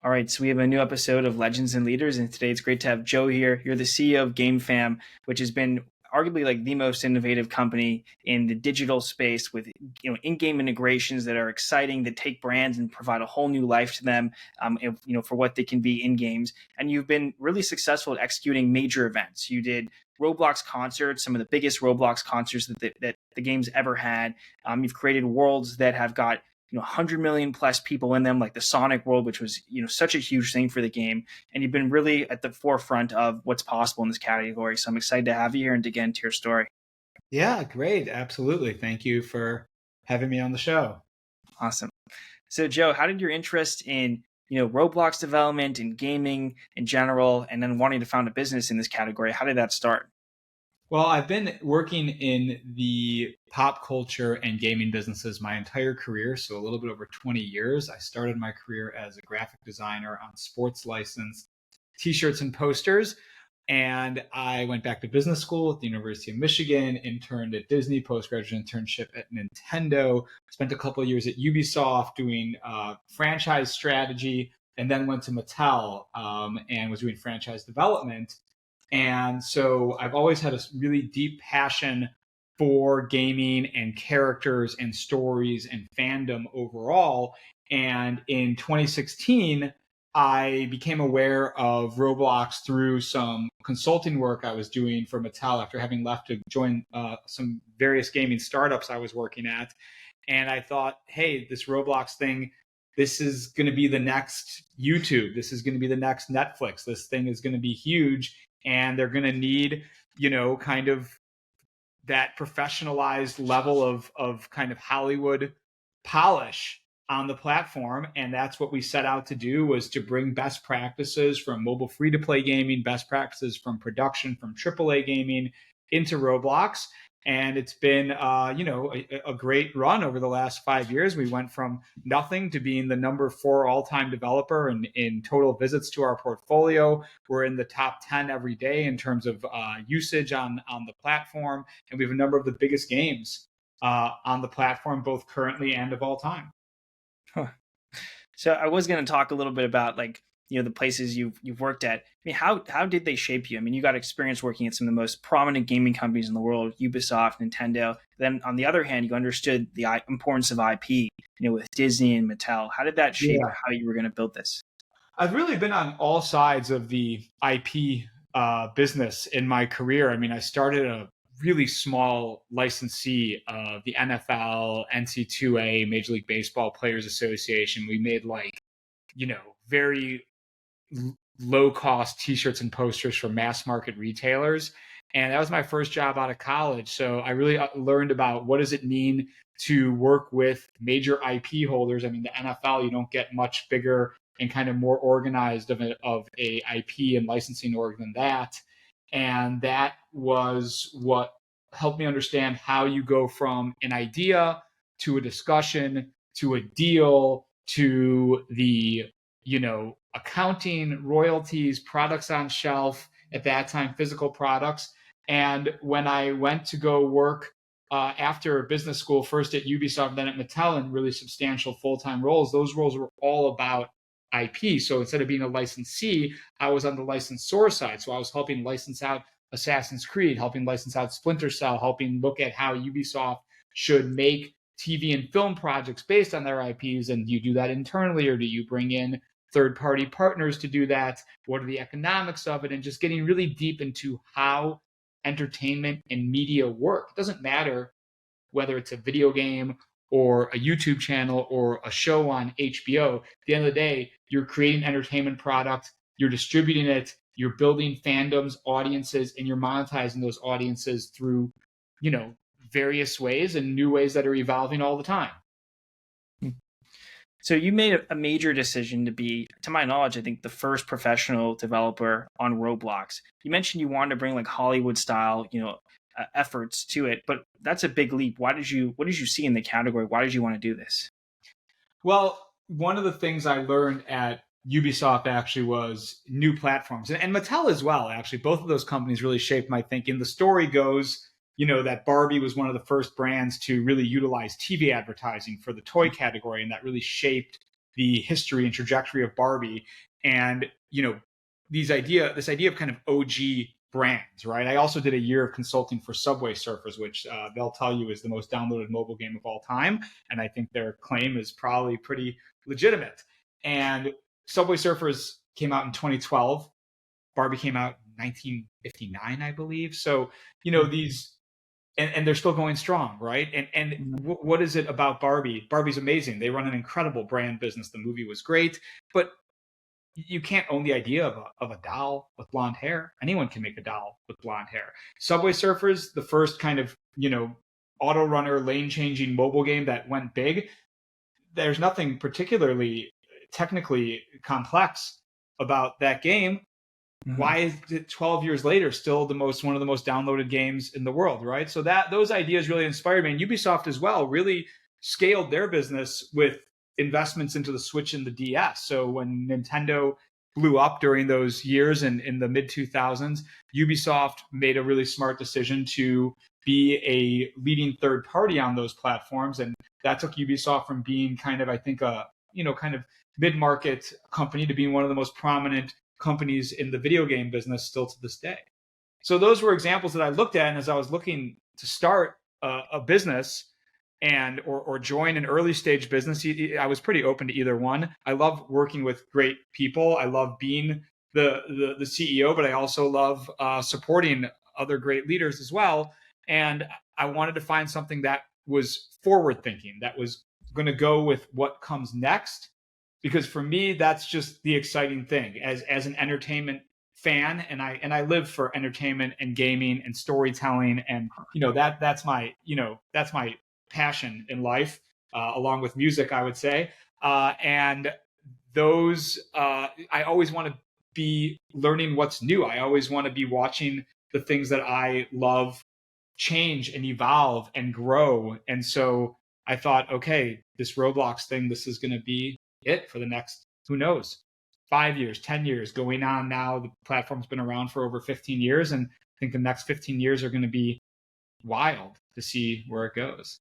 All right, so we have a new episode of Legends and Leaders, and today it's great to have Joe here. You're the CEO of Gamefam, which has been arguably like the most innovative company in the digital space with in-game integrations that are exciting, that take brands and provide a whole new life to them, for what they can be in games. And you've been really successful at executing major events. You did Roblox concerts, some of the biggest Roblox concerts that the game's ever had. You've created worlds that have got 100 million plus people in them, like the Sonic world, which was such a huge thing for the game. And you've been really at the forefront of what's possible in this category. So I'm excited to have you here and to get into your story. Yeah, great. Absolutely. Thank you for having me on the show. Awesome. So Joe, how did your interest in Roblox development and gaming in general, and then wanting to found a business in this category, how did that start? Well, I've been working in the pop culture and gaming businesses my entire career, so a little bit over 20 years. I started my career as a graphic designer on sports licensed t-shirts and posters. And I went back to business school at the University of Michigan, interned at Disney, postgraduate internship at Nintendo, spent a couple of years at Ubisoft doing franchise strategy, and then went to Mattel and was doing franchise development. And so I've always had a really deep passion for gaming and characters and stories and fandom overall. And in 2016, I became aware of Roblox through some consulting work I was doing for Mattel after having left to join some various gaming startups I was working at. And I thought, hey, this Roblox thing, this is going to be the next YouTube. This is going to be the next Netflix. This thing is going to be huge. And they're going to need, kind of that professionalized level of kind of Hollywood polish on the platform. And that's what we set out to do, was to bring best practices from mobile free-to-play gaming, best practices from production, from AAA gaming into Roblox. And it's been, a great run over the last 5 years. We went from nothing to being the number 4 all-time developer in total visits to our portfolio. We're in the top 10 every day in terms of usage on the platform. And we have a number of the biggest games on the platform, both currently and of all time. Huh. So I was going to talk a little bit about the places you've worked at. I mean, how did they shape you? I mean, you got experience working at some of the most prominent gaming companies in the world, Ubisoft, Nintendo. Then on the other hand, you understood the importance of IP, with Disney and Mattel. How did that shape how you were going to build this? I've really been on all sides of the IP business in my career. I mean, I started a really small licensee of the NFL, NC2A, Major League Baseball Players Association. We made very low cost t-shirts and posters for mass market retailers. And that was my first job out of college. So I really learned about what does it mean to work with major IP holders. I mean, the NFL, you don't get much bigger and kind of more organized of a IP and licensing org than that. And that was what helped me understand how you go from an idea to a discussion to a deal to the accounting, royalties, products on shelf, at that time, physical products. And when I went to go work after business school, first at Ubisoft, then at Mattel, in really substantial full-time roles, those roles were all about IP. So instead of being a licensee, I was on the licensor side. So I was helping license out Assassin's Creed, helping license out Splinter Cell, helping look at how Ubisoft should make TV and film projects based on their IPs. And do you do that internally, or do you bring in third-party partners to do that? What are the economics of it? And just getting really deep into how entertainment and media work. It doesn't matter whether it's a video game or a YouTube channel or a show on HBO. At the end of the day, you're creating entertainment product, you're distributing it, you're building fandoms, audiences, and you're monetizing those audiences through, various ways and new ways that are evolving all the time. So you made a major decision to be, to my knowledge, I think the first professional developer on Roblox. You mentioned you wanted to bring Hollywood style, efforts to it, but that's a big leap. What did you see in the category? Why did you want to do this? Well, one of the things I learned at Ubisoft actually was new platforms, and Mattel as well. Actually, both of those companies really shaped my thinking. The story goes, that Barbie was one of the first brands to really utilize TV advertising for the toy category, and that really shaped, the history and trajectory of Barbie, and this idea of kind of OG brands, right? I also did a year of consulting for Subway Surfers, which they'll tell you is the most downloaded mobile game of all time, and I think their claim is probably pretty legitimate. And Subway Surfers came out in 2012. Barbie came out in 1959, I believe. So, these, and they're still going strong, right? And what is it about Barbie? Barbie's amazing. They run an incredible brand business. The movie was great, but you can't own the idea of a doll with blonde hair. Anyone can make a doll with blonde hair. Subway Surfers, the first kind of, auto runner, lane changing mobile game that went big. There's nothing particularly technically complex about that game. Why is it 12 years later still one of the most downloaded games in the world, right? So those ideas really inspired me. And Ubisoft as well really scaled their business with investments into the Switch and the DS. So when Nintendo blew up during those years in the mid 2000s, Ubisoft made a really smart decision to be a leading third party on those platforms. And that took Ubisoft from being kind of, I think, kind of mid-market company to being one of the most prominent companies in the video game business still to this day. So those were examples that I looked at, and as I was looking to start a business or join an early stage business, I was pretty open to either one. I love working with great people. I love being the CEO, but I also love supporting other great leaders as well. And I wanted to find something that was forward thinking, that was going to go with what comes next. Because for me, that's just the exciting thing as an entertainment fan, and I live for entertainment and gaming and storytelling, and that's my passion in life, along with music, I would say. And those I always want to be learning what's new. I always want to be watching the things that I love change and evolve and grow. And so I thought, okay, this Roblox thing, this is going to be it for the next, who knows, 5 years, 10 years going on now. The platform's been around for over 15 years. And I think the next 15 years are going to be wild to see where it goes.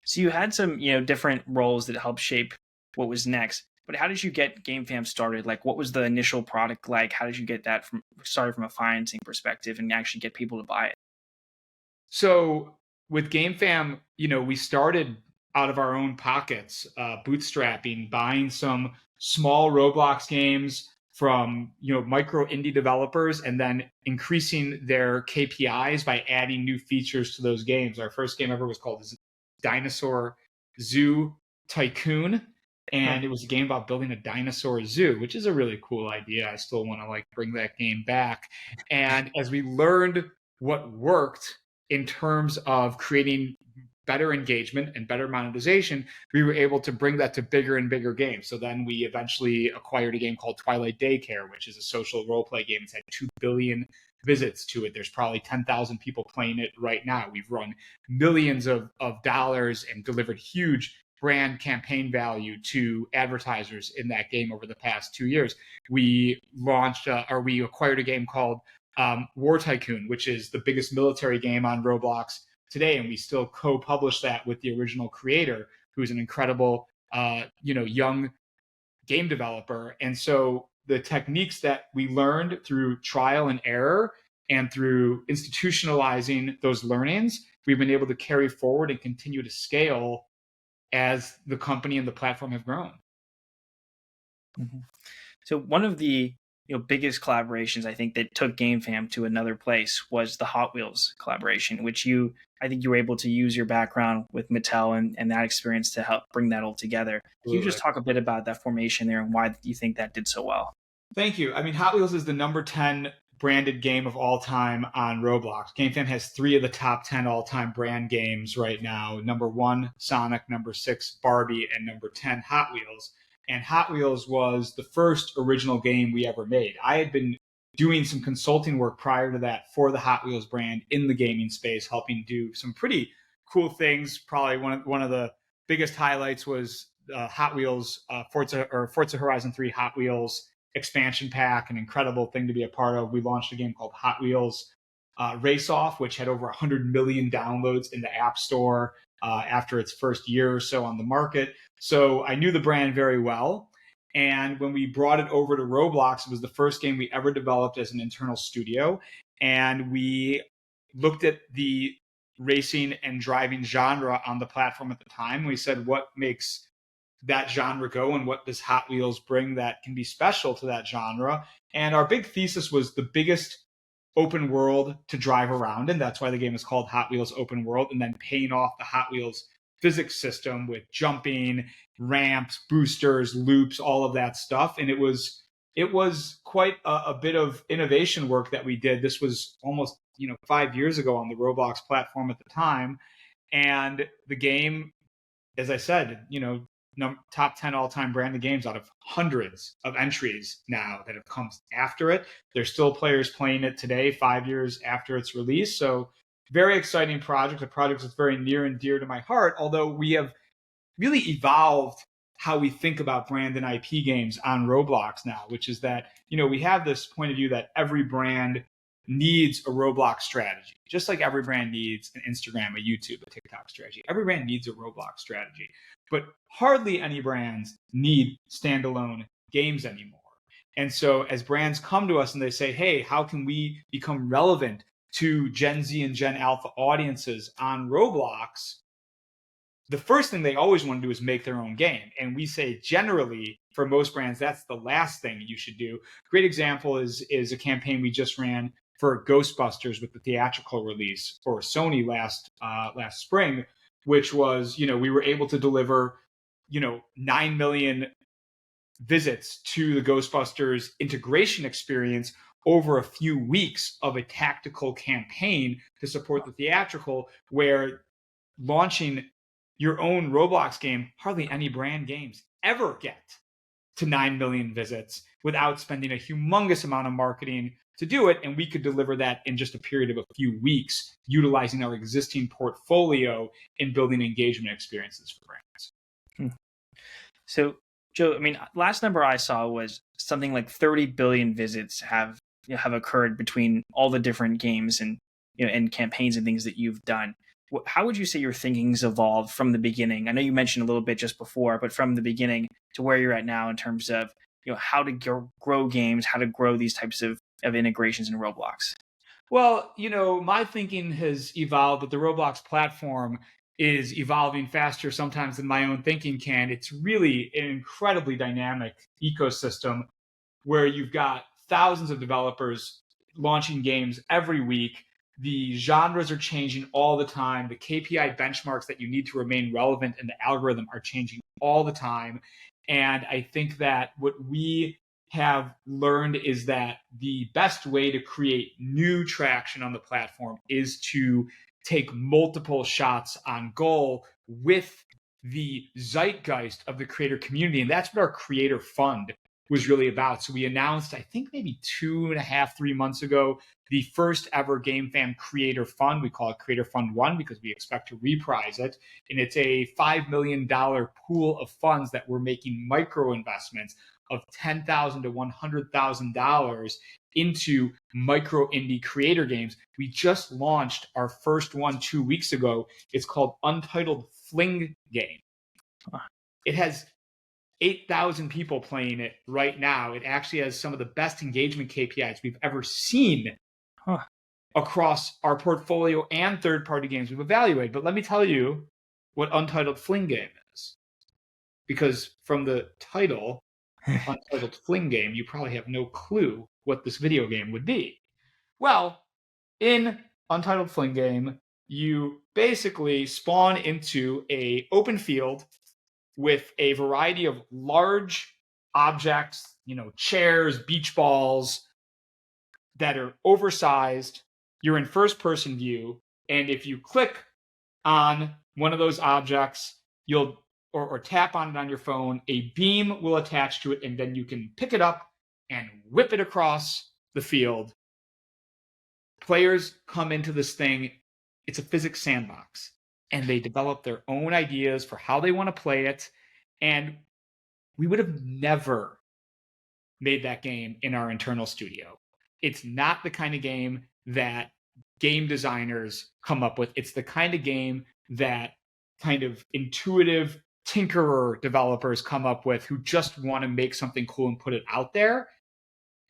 So you had some, different roles that helped shape what was next. But how did you get Gamefam started? Like, what was the initial product like? How did you get that started from a financing perspective and actually get people to buy it? So with Gamefam, we started out of our own pockets, bootstrapping, buying some small Roblox games from micro indie developers, and then increasing their KPIs by adding new features to those games. Our first game ever was called Dinosaur Zoo Tycoon, and it was a game about building a dinosaur zoo, which is a really cool idea. I still want to bring that game back. And as we learned what worked in terms of creating better engagement and better monetization, we were able to bring that to bigger and bigger games. So then we eventually acquired a game called Twilight Daycare, which is a social role play game. It's had 2 billion visits to it. There's probably 10,000 people playing it right now. We've run millions of dollars and delivered huge brand campaign value to advertisers in that game over the past 2 years. We we acquired a game called War Tycoon, which is the biggest military game on Roblox today, and we still co-publish that with the original creator, who's an incredible young game developer. And so the techniques that we learned through trial and error and through institutionalizing those learnings, we've been able to carry forward and continue to scale as the company and the platform have grown. Mm-hmm. So one of the biggest collaborations I think that took Gamefam to another place was the Hot Wheels collaboration, which I think you were able to use your background with Mattel and that experience to help bring that all together. Can you just talk a bit about that formation there and why you think that did so well? Thank you. I mean, Hot Wheels is the number 10 branded game of all time on Roblox. Gamefam has 3 of the top 10 all-time brand games right now. Number 1, Sonic, number 6, Barbie, and number 10, Hot Wheels. And Hot Wheels was the first original game we ever made. I had been doing some consulting work prior to that for the Hot Wheels brand in the gaming space, helping do some pretty cool things. Probably one of the biggest highlights was Hot Wheels Forza Horizon 3 Hot Wheels expansion pack, an incredible thing to be a part of. We launched a game called Hot Wheels Race Off, which had over 100 million downloads in the App Store after its first year or so on the market. So I knew the brand very well. And when we brought it over to Roblox, it was the first game we ever developed as an internal studio. And we looked at the racing and driving genre on the platform at the time. We said, what makes that genre go, and what does Hot Wheels bring that can be special to that genre? And our big thesis was the biggest open world to drive around in. That's why the game is called Hot Wheels Open World, and then paying off the Hot Wheels physics system with jumping, ramps, boosters, loops, all of that stuff. And it was quite a bit of innovation work that we did. This was almost 5 years ago on the Roblox platform at the time, and the game, as I said, top 10 all-time branded games out of hundreds of entries now that have come after it. There's still players playing it today, 5 years after its release. So very exciting project, a project that's very near and dear to my heart, although we have really evolved how we think about brand and IP games on Roblox now, which is that, we have this point of view that every brand needs a Roblox strategy, just like every brand needs an Instagram, a YouTube, a TikTok strategy. Every brand needs a Roblox strategy, but hardly any brands need standalone games anymore. And so as brands come to us and they say, hey, how can we become relevant to Gen Z and Gen Alpha audiences on Roblox? The first thing they always want to do is make their own game. And we say generally, for most brands, that's the last thing you should do. Great example is a campaign we just ran for Ghostbusters with the theatrical release for Sony last spring, which was, we were able to deliver, 9 million visits to the Ghostbusters integration experience over a few weeks of a tactical campaign to support the theatrical, where launching your own Roblox game, hardly any brand games ever get to 9 million visits without spending a humongous amount of marketing to do it. And we could deliver that in just a period of a few weeks, utilizing our existing portfolio in building engagement experiences for brands. So, Joe, I mean, last number I saw was something like 30 billion visits have occurred between all the different games and and campaigns and things that you've done. How would you say your thinking's evolved from the beginning? I know you mentioned a little bit just before, but from the beginning to where you're at now in terms of how to grow games, how to grow these types of integrations in Roblox. Well, my thinking has evolved, but the Roblox platform is evolving faster sometimes than my own thinking can. It's really an incredibly dynamic ecosystem where you've got thousands of developers launching games every week. The genres are changing all the time. The KPI benchmarks that you need to remain relevant in the algorithm are changing all the time. And I think that what we have learned is that the best way to create new traction on the platform is to take multiple shots on goal with the zeitgeist of the creator community. And that's what our creator fund was really about. So we announced, I think maybe 2.5, 3 months ago, the first ever Gamefam Creator Fund. We call it Creator Fund 1 because we expect to reprise it. And it's a $5 million pool of funds that we're making micro investments of $10,000 to $100,000 into micro indie creator games. We just launched our first one 2 weeks ago. It's called Untitled Fling Game. It has 8,000 people playing it right now. It actually has some of the best engagement KPIs we've ever seen across our portfolio and third-party games we've evaluated. But let me tell you what Untitled Fling Game is. Because from the title, Untitled Fling Game, you probably have no clue what this video game would be. Well, in Untitled Fling Game, you basically spawn into an open field with a variety of large objects, chairs, beach balls that are oversized. You're in first person view. And if you click on one of those objects, you'll or tap on it on your phone, a beam will attach to it, and then you can pick it up and whip it across the field. Players come into this thing. It's a physics sandbox. And they develop their own ideas for how they want to play it. And we would have never made that game in our internal studio. It's not the kind of game that game designers come up with. It's the kind of game that kind of intuitive tinkerer developers come up with who just want to make something cool and put it out there.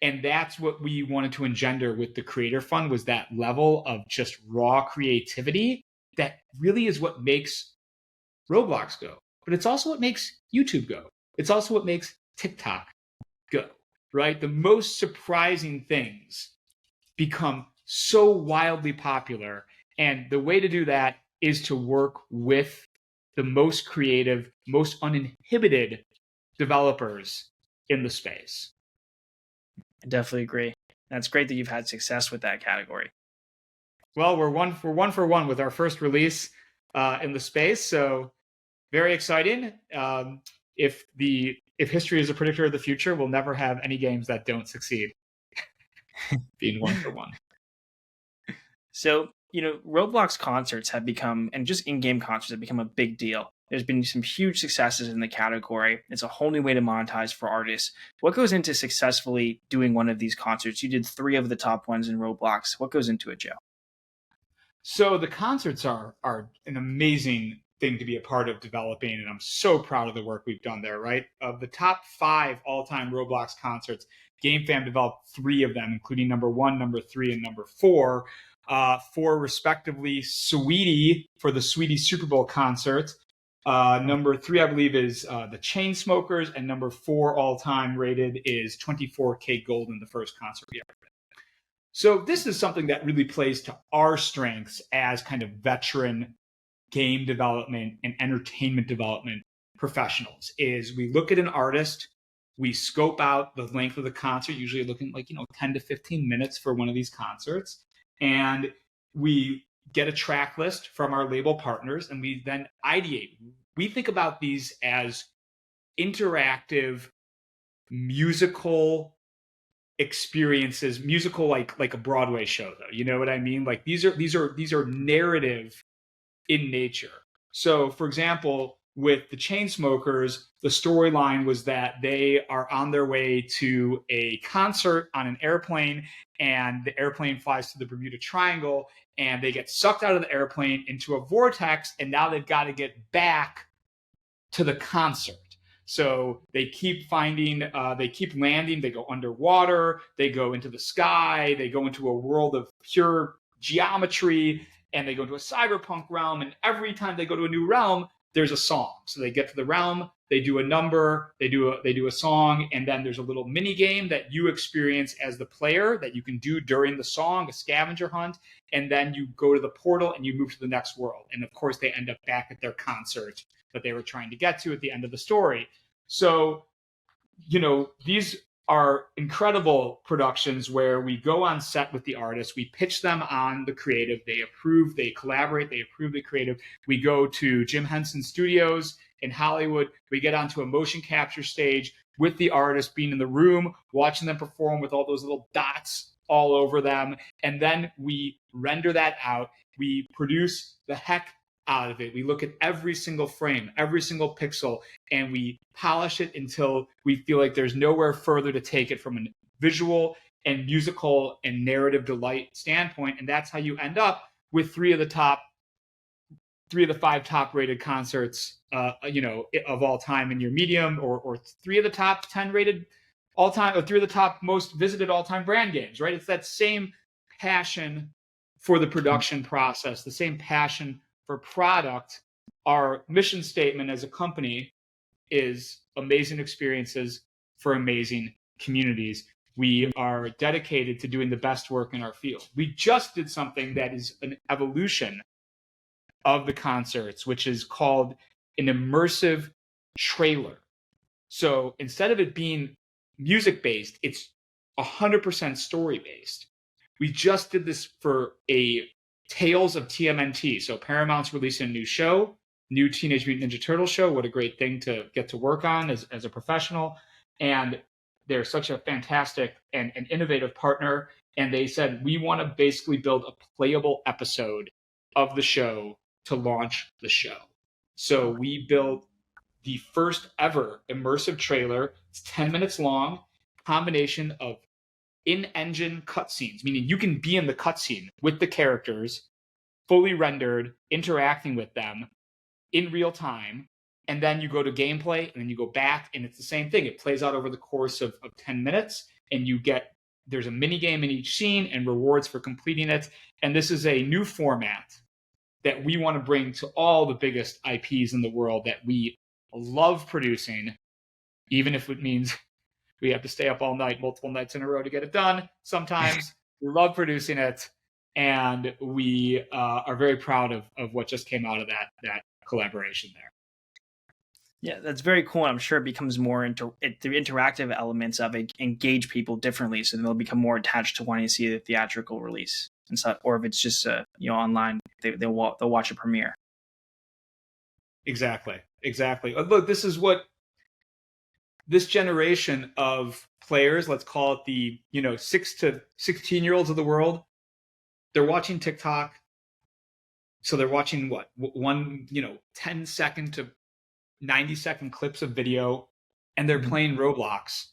And that's what we wanted to engender with the Creator Fund, was that level of just raw creativity that really is what makes Roblox go. But it's also what makes YouTube go. It's also what makes TikTok go, right? The most surprising things become so wildly popular. And the way to do that is to work with the most creative, most uninhibited developers in the space. I definitely agree. That's great that you've had success with that category. Well, we're one for one with our first release in the space, so very exciting. If history is a predictor of the future, we'll never have any games that don't succeed being one for one. So, Roblox concerts have become, and just in-game concerts have become, a big deal. There's been some huge successes in the category. It's a whole new way to monetize for artists. What goes into successfully doing one of these concerts? You did 3 of the top ones in Roblox. What goes into it, Joe? So the concerts are an amazing thing to be a part of developing, and I'm so proud of the work we've done there, right? Of the top 5 all-time Roblox concerts, Gamefam developed 3 of them, including number 1, number 3, and number 4. 4 respectively, Sweetie for the Sweetie Super Bowl concert. Number 3, I believe, is the Chainsmokers, and number 4 all-time rated is 24K Golden, the first concert we ever did. So this is something that really plays to our strengths as kind of veteran game development and entertainment development professionals. Is we look at an artist, we scope out the length of the concert, usually looking like 10 to 15 minutes for one of these concerts, and we get a track list from our label partners, and we then ideate. We think about these as interactive musical experiences, musical like a Broadway show, though. You know what I mean? Like these are narrative in nature. So, for example, with the Chainsmokers, the storyline was that they are on their way to a concert on an airplane, and the airplane flies to the Bermuda Triangle, and they get sucked out of the airplane into a vortex, and now they've got to get back to the concert. So they keep they keep landing, they go underwater, they go into the sky, they go into a world of pure geometry, and they go into a cyberpunk realm, and every time they go to a new realm, there's a song. So they get to the realm, they do a number, they do a song, and then there's a little mini game that you experience as the player that you can do during the song, a scavenger hunt, and then you go to the portal and you move to the next world. And of course, they end up back at their concert that they were trying to get to at the end of the story. So, these are incredible productions where we go on set with the artists, we pitch them on the creative, they approve, they collaborate, they approve the creative. We go to Jim Henson Studios in Hollywood, we get onto a motion capture stage with the artist, being in the room, watching them perform with all those little dots all over them, and then we render that out. We produce the heck out of it. We look at every single frame, every single pixel, and we polish it until we feel like there's nowhere further to take it from a visual and musical and narrative delight standpoint. And that's how you end up with 3 of the 5 top rated concerts, of all time in your medium, or 3 of the top 10 rated all time, or 3 of the top most visited all time brand games, right? It's that same passion for the production process, the same passion for product. Our mission statement as a company is amazing experiences for amazing communities. We are dedicated to doing the best work in our field. We just did something that is an evolution of the concerts, which is called an immersive trailer. So instead of it being music-based, it's 100% story-based. We just did this for a Tales of TMNT. So Paramount's releasing a new show, new Teenage Mutant Ninja Turtle show. What a great thing to get to work on as a professional. And they're such a fantastic and innovative partner. And they said, we want to basically build a playable episode of the show to launch the show. So we built the first ever immersive trailer. It's 10 minutes long, combination of in-engine cutscenes, meaning you can be in the cutscene with the characters, fully rendered, interacting with them in real time, and then you go to gameplay, and then you go back, and it's the same thing. It plays out over the course of 10 minutes, and there's a mini game in each scene and rewards for completing it. And this is a new format that we want to bring to all the biggest IPs in the world that we love producing, even if it means we have to stay up all night, multiple nights in a row to get it done. Sometimes we love producing it, and we are very proud of what just came out of that collaboration there. Yeah, that's very cool. I'm sure it becomes more the interactive elements of it engage people differently, so they'll become more attached to wanting to see the theatrical release and stuff. Or if it's just online, they'll watch a premiere. Exactly. Look, this is what this generation of players, let's call it the 6 to 16-year-olds of the world, they're watching TikTok. So they're watching what, one 10-second to 90-second clips of video, and they're playing Roblox,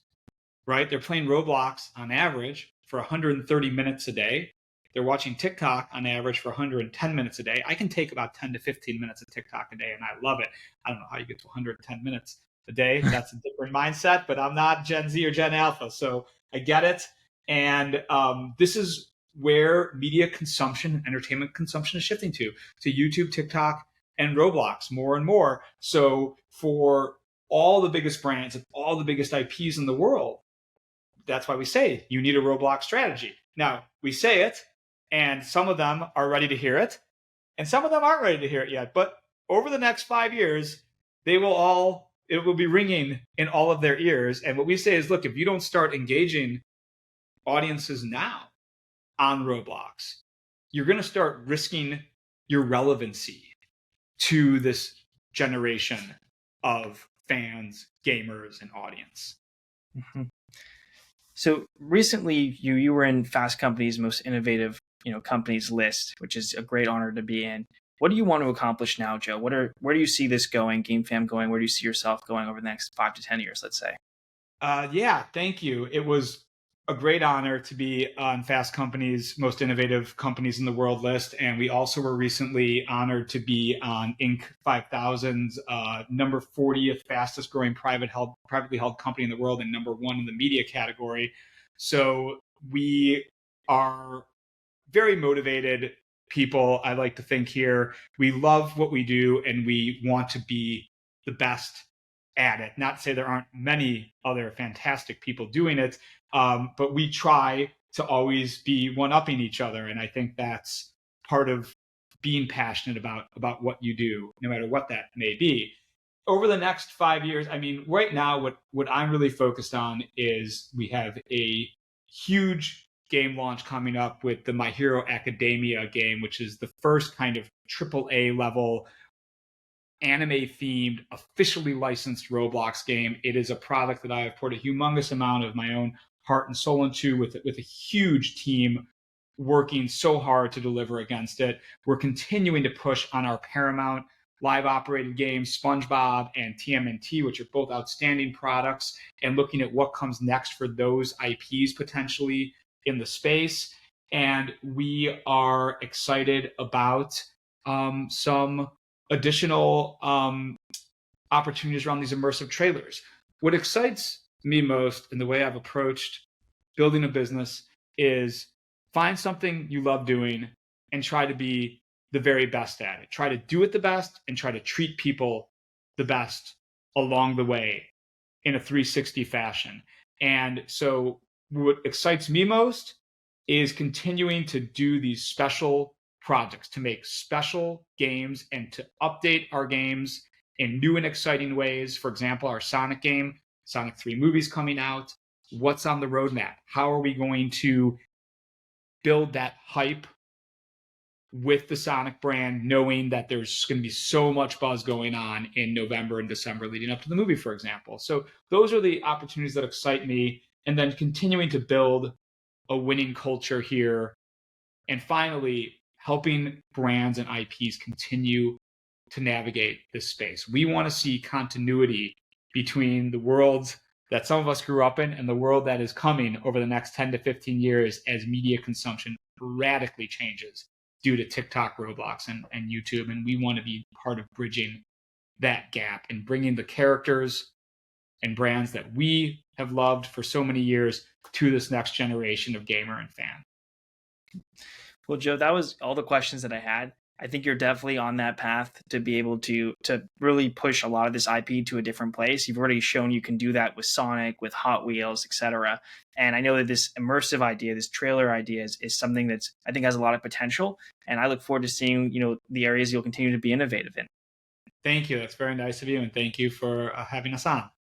right? They're playing Roblox on average for 130 minutes a day. They're watching TikTok on average for 110 minutes a day. I can take about 10 to 15 minutes of TikTok a day, and I love it. I don't know how you get to 110 minutes a day. That's a different mindset, but I'm not Gen Z or Gen Alpha, so I get it. And this is where media consumption and entertainment consumption is shifting to YouTube, TikTok, and Roblox more and more. So for all the biggest brands and all the biggest IPs in the world, that's why we say you need a Roblox strategy. Now, we say it, and some of them are ready to hear it, and some of them aren't ready to hear it yet. But over the next 5 years, it will be ringing in all of their ears. And what we say is, look, if you don't start engaging audiences now on Roblox, you're going to start risking your relevancy to this generation of fans, gamers, and audience. Mm-hmm. So recently, you were in Fast Company's most innovative companies list, which is a great honor to be in. What do you want to accomplish now, Joe? Where do you see this going, Gamefam going? Where do you see yourself going over the next 5 to 10 years, let's say? Yeah, thank you. It was a great honor to be on Fast Company's most innovative companies in the world list. And we also were recently honored to be on Inc. 5000's number 40th fastest growing privately held company in the world and number 1 in the media category. So we are very motivated people, I like to think here. We love what we do, and we want to be the best at it. Not to say there aren't many other fantastic people doing it, but we try to always be one-upping each other. And I think that's part of being passionate about what you do, no matter what that may be. Over the next 5 years, I mean, right now, what I'm really focused on is we have a huge game launch coming up with the My Hero Academia game, which is the first kind of AAA level anime-themed, officially licensed Roblox game. It is a product that I have poured a humongous amount of my own heart and soul into, with a huge team working so hard to deliver against it. We're continuing to push on our Paramount live operated games, SpongeBob and TMNT, which are both outstanding products, and looking at what comes next for those IPs potentially in the space. And we are excited about some additional opportunities around these immersive trailers. What excites me most in the way I've approached building a business is find something you love doing and try to be the very best at it. Try to do it the best and try to treat people the best along the way in a 360 fashion. And so what excites me most is continuing to do these special projects, to make special games and to update our games in new and exciting ways. For example, our Sonic game, Sonic 3 movies coming out. What's on the roadmap? How are we going to build that hype with the Sonic brand, knowing that there's going to be so much buzz going on in November and December leading up to the movie, for example. So those are the opportunities that excite me. And then continuing to build a winning culture here. And finally, helping brands and IPs continue to navigate this space. We want to see continuity between the worlds that some of us grew up in and the world that is coming over the next 10 to 15 years as media consumption radically changes due to TikTok, Roblox, and YouTube. And we want to be part of bridging that gap and bringing the characters and brands that we have loved for so many years to this next generation of gamer and fan. Well, Joe, that was all the questions that I had. I think you're definitely on that path to be able to really push a lot of this IP to a different place. You've already shown you can do that with Sonic, with Hot Wheels, etc. And I know that this immersive idea, this trailer idea, is something that's I think has a lot of potential. And I look forward to seeing the areas you'll continue to be innovative in. Thank you. That's very nice of you. And thank you for having us on.